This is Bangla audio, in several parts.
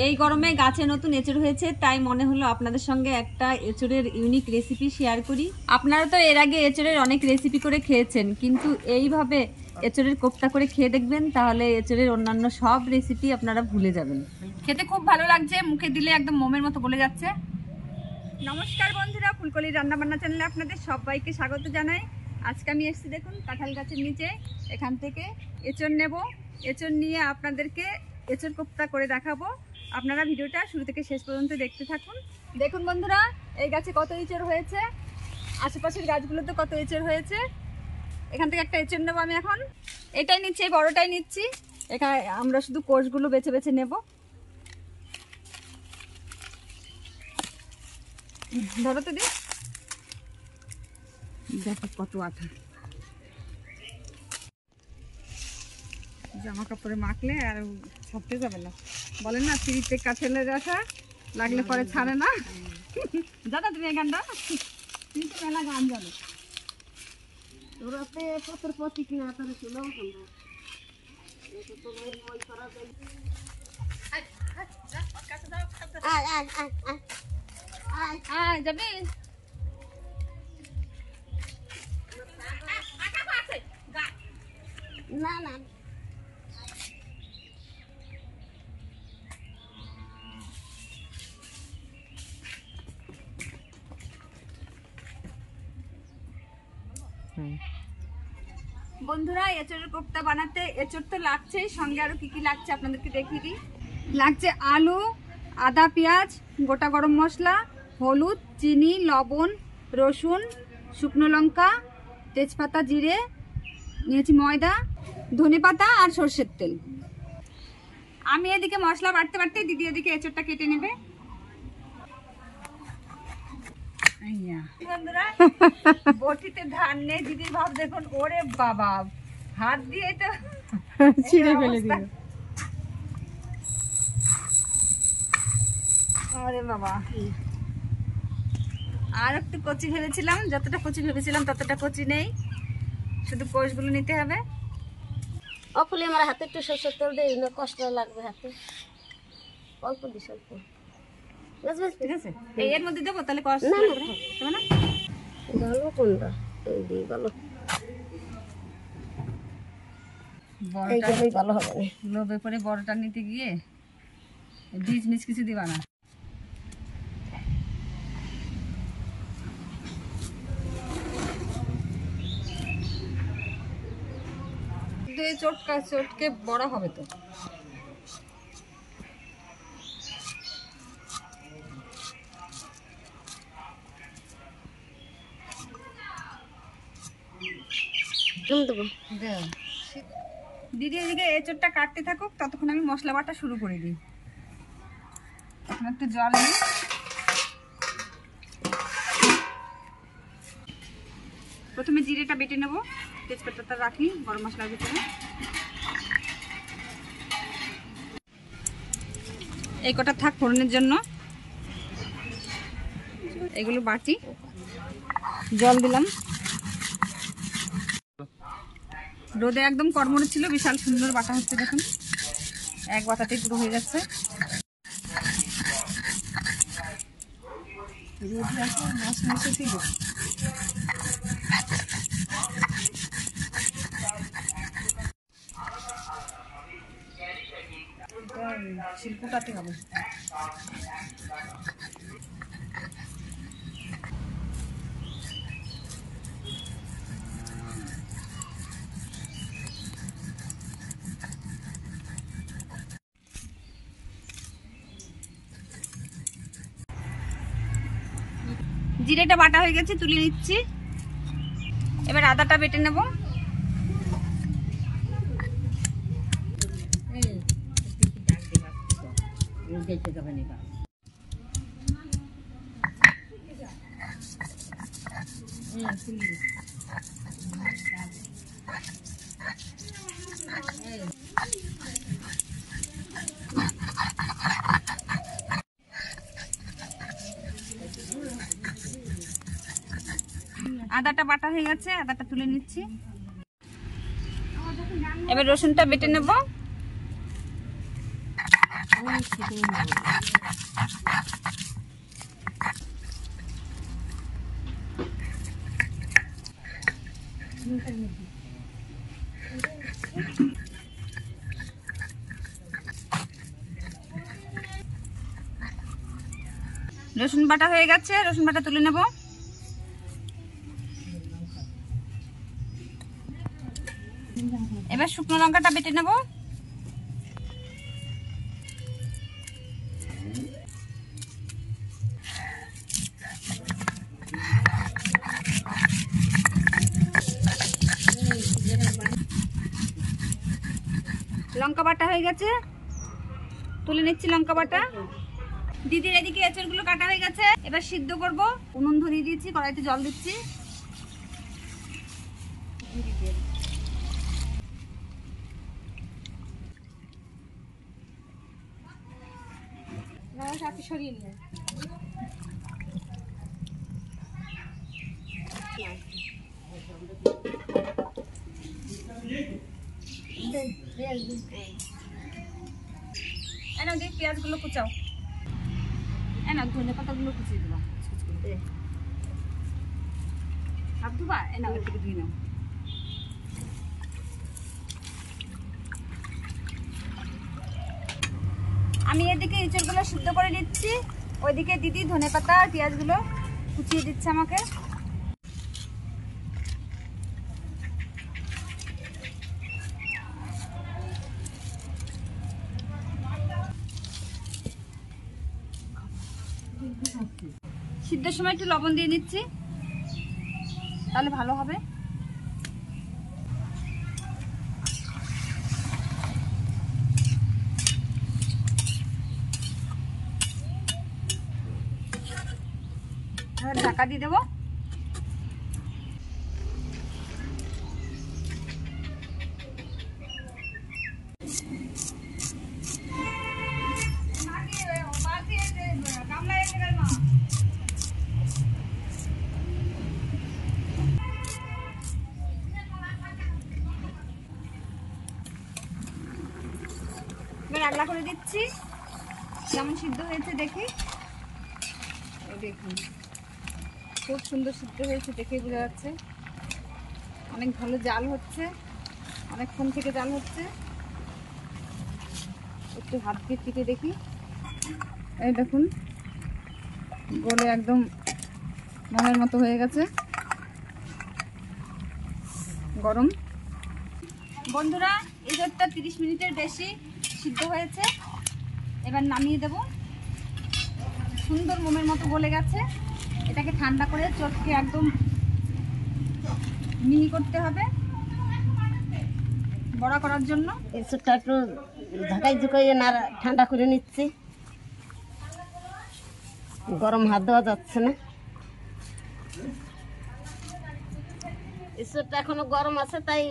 এই গরমে গাছে নতুন এঁচড় হয়েছে, তাই মনে হলো আপনাদের সঙ্গে একটা এঁচড়ের ইউনিক রেসিপি শেয়ার করি। আপনারা তো এর আগে এঁচড়ের অনেক রেসিপি করে খেয়েছেন, কিন্তু এইভাবে এঁচড়ের কোপ্তা করে খেয়ে দেখবেন, তাহলে এঁচড়ের অন্যান্য সব রেসিপি আপনারা ভুলে যাবেন। খেতে খুব ভালো লাগছে, মুখে দিলে একদম মোমের মতো গলে যাচ্ছে। নমস্কার বন্ধুরা, ফুলকলির রান্নাবান্না চ্যানেলে আপনাদের সবাইকে স্বাগত জানাই। আজকে আমি এসেছি দেখুন কাঁঠাল গাছের নিচে, এখান থেকে এঁচড় নেব। এঁচড় নিয়ে আপনাদেরকে এঁচড় কোপ্তা করে দেখাবো। আপনারা ভিডিওটা শুরু থেকে শেষ পর্যন্ত দেখতে থাকুন। দেখুন বন্ধুরা, এই গাছে কত এঁচড় হয়েছে, আশেপাশের গাছগুলোতে কত এঁচড় হয়েছে। এখান থেকে একটা এঁচড় নেবো আমি এখন। এটাই নিচ্ছি, এই বড়টাই নিচ্ছি। এখানে আমরা শুধু কোষগুলো বেছে বেছে নেব। ধরো তো দি, দেখো কত আঠা। জামা কাপড়ে মাখলে আর ছাড়তে যাবে না, বলেন না ফ্রিতে কাছেলের আঠা লাগলে পরে ছাড়ে না। দাদা তুমি এই গানটা, তুমি তো মেলা গান জানো। যাবি না না বন্ধুরা, এঁচড়ের কোপ্তা বানাতে এঁচড় তো লাগছেই, সঙ্গে আরো কি কি লাগছে আপনাদেরকে দেখিয়ে দিই। লাগছে আলু, আদা, পেঁয়াজ, গোটা গরম মশলা, হলুদ, চিনি, লবণ, রসুন, শুকনো লঙ্কা, তেজপাতা, জিরে, নিয়েছি ময়দা, ধনেপাতা আর সর্ষের তেল। আমি এদিকে মশলা বাটতে বাটতে দিদি এদিকে এঁচড়টা কেটে নেবে। বন্ধুরা, বটিতে ধান নেই, দিদির ভাব দেখুন। ওরে বাবা, হাত দিয়ে তো ছিঁড়ে ফেলে দিল। আরে বাবা, আর একটু কচি ভেবেছিলাম, যতটা কচি ভেবেছিলাম ততটা কচি নেই, শুধু কোষগুলো নিতে হবে। অফুলি আমার হাতে একটু সরষের তেল দেই না, কষ্ট লাগবে হাতে, অল্প দিস অল্প। ঠিক আছে, এর মধ্যে দেবো তাহলে কষ না না না ভালো কোনটা এই দিই ভালো, বড়টা ভালো হবে না। লোভে পরে বড়টা নিতে গিয়ে বীজ মিজ কিছু দিবা না। চটকে বড় হবে তো। দিদি এদিকে এঁচড়টা কাটতে থাকুক, ততক্ষণ আমি মশলা বাটা শুরু করে দিই। এখন একটু জল নিই। প্রথমে জিরেটা বেটে নেব, তেজপাতাটা রাখি গরম মশলার ভিতরে। এই কটা থাক ফোড়নের জন্য, এগুলো বাটি। জল দিলাম। রোদে একদম কড়মড়ে ছিল, বিশাল সুন্দর বাটা হচ্ছে দেখুন, এক বাটাতেই পুরো হয়ে যাচ্ছে। শিল্পটাতে হবে। জিরেটা বাটা হয়ে গেছে, তুলে নিচ্ছি। এবার আদাটা বেটে নেব। আদাটা বাটা হয়ে গেছে, আদাটা তুলে নিচ্ছি। এবার রসুনটা বেটে নেব। রসুন বাটা হয়ে গেছে, রসুন বাটা তুলে নেব। এবার শুকনো লঙ্কাটা বেটে নেব। লঙ্কা বাটা হয়ে গেছে, তুলে নিচ্ছি লঙ্কা বাটা। দিদির এদিকে এঁচড়গুলো কাটা হয়ে গেছে, এবার সিদ্ধ করব। উনুন ধরিয়ে দিয়েছি, কড়াইতে জল দিচ্ছি। সরিয়ে নিয়ে পেঁয়াজগুলো কুচাও, ধনে পাতাগুলো কুচিয়ে দিলাম। হাত ধোবা, থেকে ধুয়ে নাও। আমি এদিকে এঁচড়গুলো সিদ্ধ করে নিচ্ছি, ওইদিকে দিদি ধনে পাতা আর পেঁয়াজগুলো কুচিয়ে দিচ্ছে আমাকে। সিদ্ধের সময় একটু লবণ দিয়ে নিচ্ছি, তাহলে ভালো হবে। ঢাকা দিয়ে দেবো। রান্না করে দিচ্ছি, কেমন সিদ্ধ হয়েছে দেখি। দেখুন খুব সুন্দর সিদ্ধ হয়েছে, দেখেই বোঝা যাচ্ছে। অনেক ভালো জাল হচ্ছে, অনেকক্ষণ থেকে জাল হচ্ছে। একটু হাত দিয়ে টিপে দেখি, এই দেখুন গলে একদম মনের মতো হয়ে গেছে, গরম। বন্ধুরা, এই জলটা 30 মিনিটের বেশি সিদ্ধ হয়েছে, এবার নামিয়ে দেব। সুন্দর মোমের মতো গলে গেছে। এটাকে ঠান্ডা করে চটকে একদম মিহি করতে হবে বড়া করার জন্য। এসবটা একটু ঢাকাই ঝুঁকাইয়ে না ঠান্ডা করে নিচ্ছি, গরম হাত দেওয়া যাচ্ছে না। এসবটা এখনো গরম আছে, তাই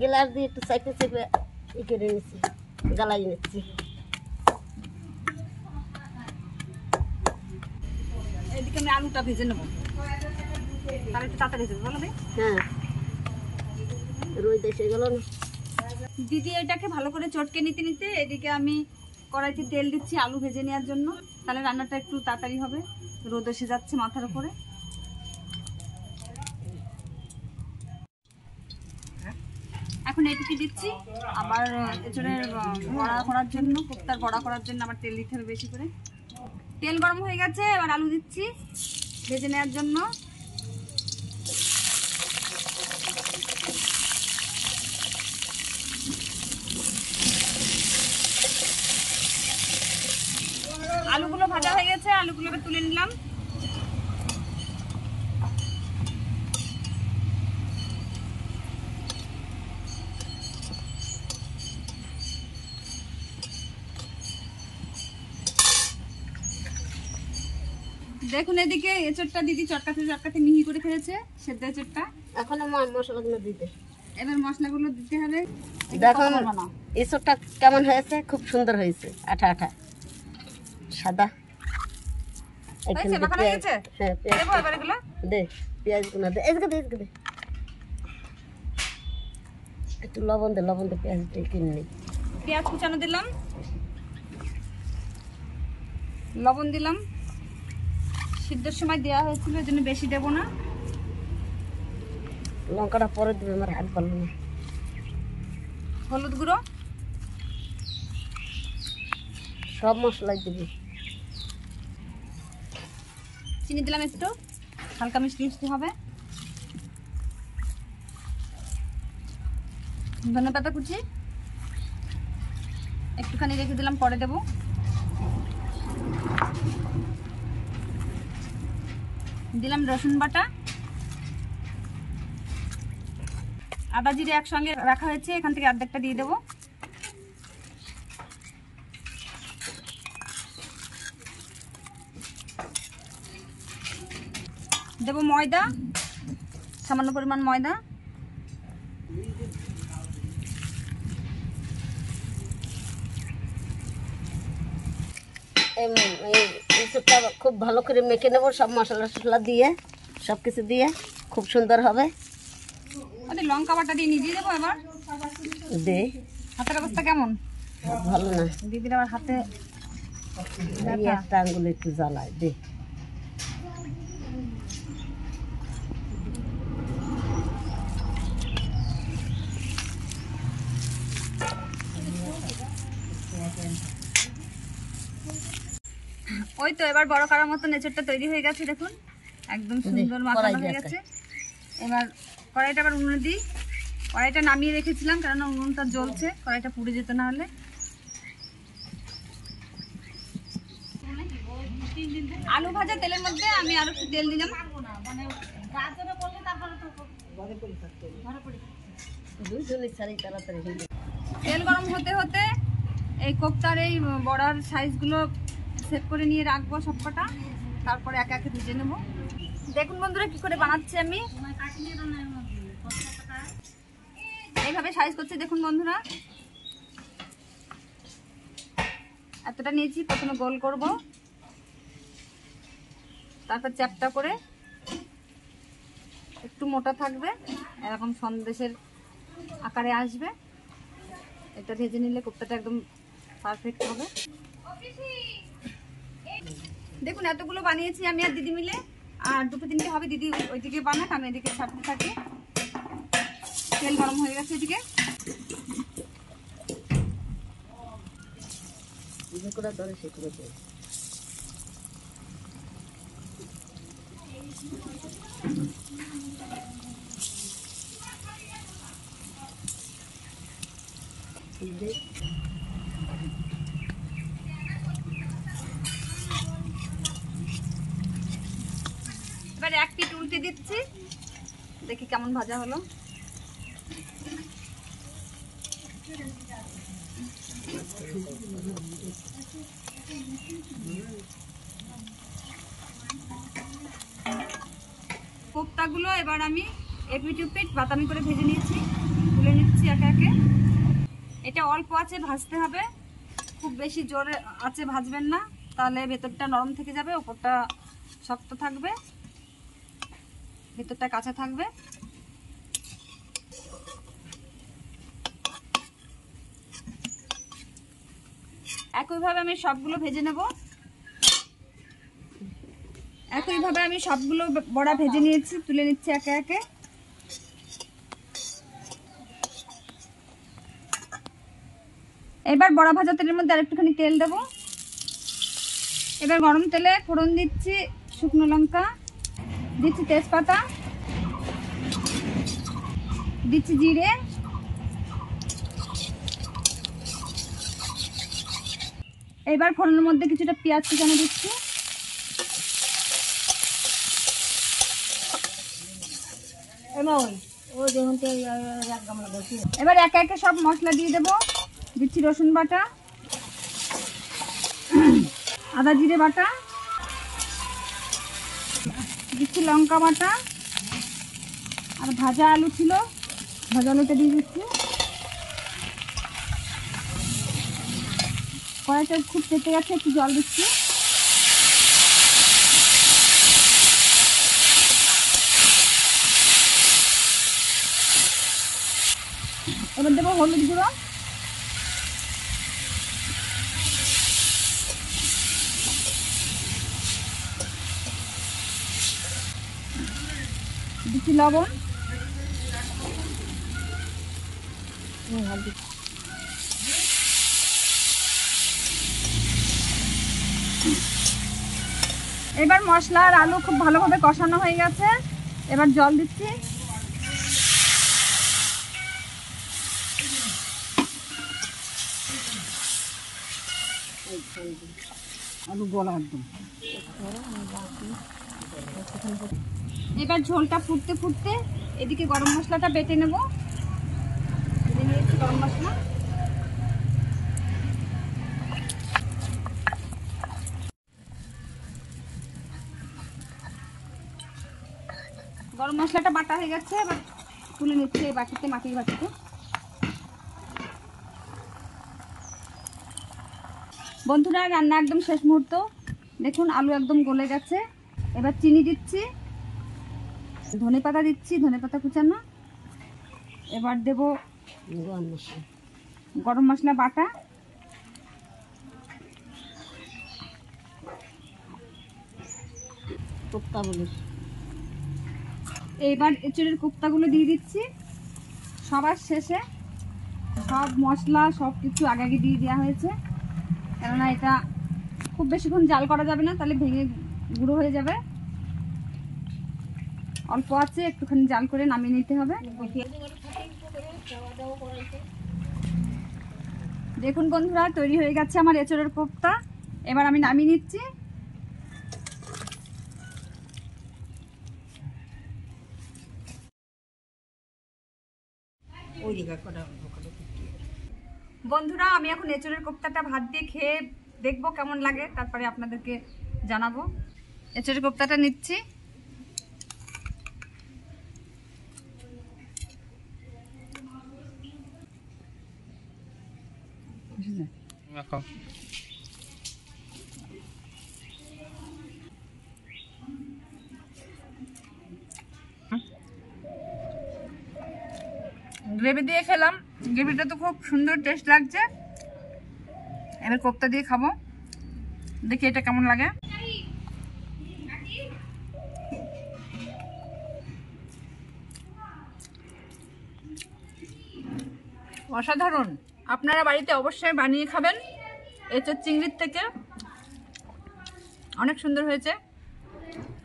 গ্লাস দিয়ে একটু চেপে চেপে ই করে নিচ্ছি, জ্বালাই নিচ্ছি। এদিকে আমি আলুটা ভেজে নেবো, তাহলে একটু তাড়াতাড়ি ভেজে ভালো হবে। হ্যাঁ, রোদ এসে গেল না। দিদি এটাকে ভালো করে চটকে নিতে নিতে এদিকে আমি কড়াইতে তেল দিচ্ছি আলু ভেজে নেওয়ার জন্য, তাহলে রান্নাটা একটু তাড়াতাড়ি হবে। রোদ এসে যাচ্ছে মাথার উপরে। এখন এদিকে দিচ্ছি আবার এঁচড়ের বড়া করার জন্য, কোপ্তার বড়া করার জন্য আবার তেল দিতে হবে বেশি করে। তেল গরম হয়ে গেছে, এবার আলু দিচ্ছি ভেজে নেওয়ার জন্য। আলুগুলো ভাজা হয়ে গেছে, আলুগুলোকে তুলে নিলাম। দেখুন এদিকে এঁচড়টা দিদি চটকাতে চটকাতে মিহি করে ফেলেছে, সেদ্ধ এঁচড়টা। এখন মশলাগুলো দিতে, এবার মশলাগুলো দিতে হবে। দেখুন এঁচড়টা কেমন হয়েছে, খুব সুন্দর হয়েছে, আঠা আঠা সাদা। একটু লবণ দে, লবণ দে, পেঁয়াজ দিয়ে কিনে পেঁয়াজ কুচানো দিলাম। লবণ দিলাম, সিদ্ধর সময় দেওয়া হয়েছিল, এর জন্য বেশি দেবো না। লঙ্কাটা পরে দেবে, আমার হাত ভালো না। হলুদ গুঁড়ো, সব মশলাই দিবি। চিনি দিলাম একটু, হালকা মিষ্টি মিষ্টি হবে। ধনেপাতা কুচি একটুখানি রেখে দিলাম, পরে দেব। দিলাম রসুন বাটা, আদা জিরে একসঙ্গে রাখা হয়েছে, এখান থেকে অর্ধেকটা দিয়ে দেবো। দেবো ময়দা, সামান্য পরিমাণ ময়দা। ইঁচড়টা খুব ভালো করে মেখে নেবো, সব মশলা টশলা দিয়ে, সব কিছু দিয়ে খুব সুন্দর হবে। লঙ্কা বাটা দিয়ে নিয়ে দেবো। এবার দে, হাতের অবস্থা কেমন? ভালো না দিদির আবার হাতে একটা আঙ্গুল একটু জ্বালায়। দে, ওই তো এবার বড় করার মতো এঁচড়টা তৈরি হয়ে গেছে, দেখুন একদম সুন্দর মাখানো হয়ে গেছে। এবার কড়াইটা আবার উনুনে দিই। কড়াইটা নামিয়ে রেখেছিলাম, কারণ উনুনটা জ্বলছে, কড়াইটা পুড়ে যেত না হলে। আলু ভাজা তেলের মধ্যে আমি আরো একটু তেল দিলাম। তেল গরম হতে হতে এই কোপ্তার এই বড়ার সাইজগুলো সেট করে নিয়ে রাখবো সবকটা, তারপরে একে একে ভেজে নেবো। দেখুন বন্ধুরা কি করে বানাচ্ছি আমি, এইভাবে সাইজ করছি। দেখুন বন্ধুরা, এতটা নিয়েছি। প্রথমে গোল করব, তারপর চ্যাপটা করে একটু মোটা থাকবে, এরকম সন্দেশের আকারে আসবে। এটা ভেজে নিলে কোপ্তাটা একদম পারফেক্ট হবে। দেখুন এতগুলো বানিয়েছি আমি আর দিদি মিলে, আর দুটো তিনটে হবে। দিদি ওইদিকে বানাক, আমি এদিকে ছাড়তে থাকি। তেল গরম হয়ে গেছে এদিকে। এবার এক পিঠ উল্টে দিচ্ছি, দেখি কেমন ভাজা হলো। কোপ্তাগুলো এবার আমি এপিট উপিট বাদামি করে ভেজে নিয়েছি, তুলে নিচ্ছি একে একে। এটা অল্প আছে ভাজতে হবে, খুব বেশি জোরে আছে ভাজবেন না, তাহলে ভেতরটা নরম থেকে যাবে, উপরটা শক্ত থাকবে, ভেতরটা কাঁচা থাকবে। একইভাবে আমি সবগুলো ভেজে নেব। একইভাবে আমি সবগুলো বড়া ভেজে নিয়েছি, তুলে নিচ্ছি একে একে। এবার বড়া ভাজা তেলের মধ্যে আরেকটুখানি তেল দেব। এবার গরম তেলে ফোড়ন দিচ্ছি শুকনো লঙ্কা, দিচ্ছি তেজপাতা, দিচ্ছি জিরে, এবার ফোড়নের মধ্যে কিছুটা পেঁয়াজ কুচানো দিচ্ছি। এবার একে একে সব মশলা দিয়ে দেবো। দিচ্ছি রসুন বাটা, আদা জিরে বাটা, দিচ্ছি লঙ্কা বাটা, আর ভাজা আলু ছিল, ভাজা আলুটা দিয়ে দিচ্ছি। কড়াইটা খুব তেতে গেছে, একটু জল দিচ্ছি। এবার দেবো হলুদ গুঁড়ো, দিচ্ছি লবণ, এবার মশলা আর আলু খুব ভালোভাবে কষানো হয়ে গেছে। এবার জল দিচ্ছি। আলু গলা একদম। এবার ঝোলটা ফুটতে ফুটতে এদিকে গরম মশলাটা বেটে নেব। বেটে নিয়েছি গরম মশলা। গরম মশলাটা বাটা হয়ে গেছে, এবার তুলে নিচ্ছি এই বাটিতে, মাটির বাটিতে। বন্ধুরা, রান্না একদম শেষ মুহূর্ত। দেখুন আলু একদম গলে গেছে। এবার চিনি দিচ্ছি, ধনেপাতা দিচ্ছি, ধনেপাতা কুচানো। এবার দেব গরম মশলা বাটা, কোপ্তা বলিস। এইবার এঁচড়ের কোপ্তাগুলো দিয়ে দিচ্ছি সবার শেষে। সব মশলা সব কিছু আগে আগে দিয়ে দেওয়া হয়েছে, কেননা এটা খুব বেশিক্ষণ জাল করা যাবে না, তাহলে ভেঙে গুঁড়ো হয়ে যাবে। অল্প আছে, একটুখানি জাল করে নামিয়ে নিতে হবে। দেখুন বন্ধুরা, তৈরি হয়ে গেছে আমার এঁচড়ের কোপ্তা। এবার আমি নামিয়ে নিচ্ছি। বন্ধুরা, আমি এখন এঁচড়ের কোপ্তাটা ভাত দিয়ে খেয়ে দেখবো কেমন লাগে, তারপরে আপনাদেরকে জানাবো। এঁচড়ের কোপ্তাটা নিচ্ছি। গ্রেভি দিয়ে খেলাম, গ্রেভিটা তো খুব সুন্দর টেস্ট লাগছে। এবার কোপ্তা দিয়ে খাবো, দেখি এটা কেমন লাগে। অসাধারণ, আপনারা বাড়িতে অবশ্যই বানিয়ে খাবেন। এঁচড় চিংড়ির থেকে অনেক সুন্দর হয়েছে।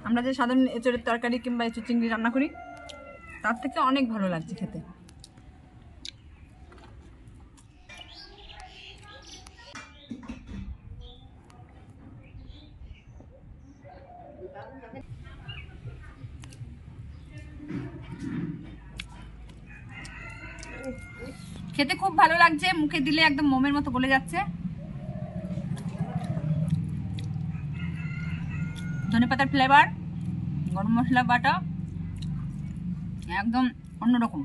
আমরা যে সাধারণ এঁচড়ের তরকারি কিংবা এঁচড় চিংড়ি রান্না করি, তার থেকে অনেক ভালো লাগছে খেতে। খেতে খুব ভালো লাগছে, মুখে দিলে একদম মোমের মতো গলে যাচ্ছে। ধনেপাতার ফ্লেভার, গরম মশলা বাটা একদম অন্যরকম।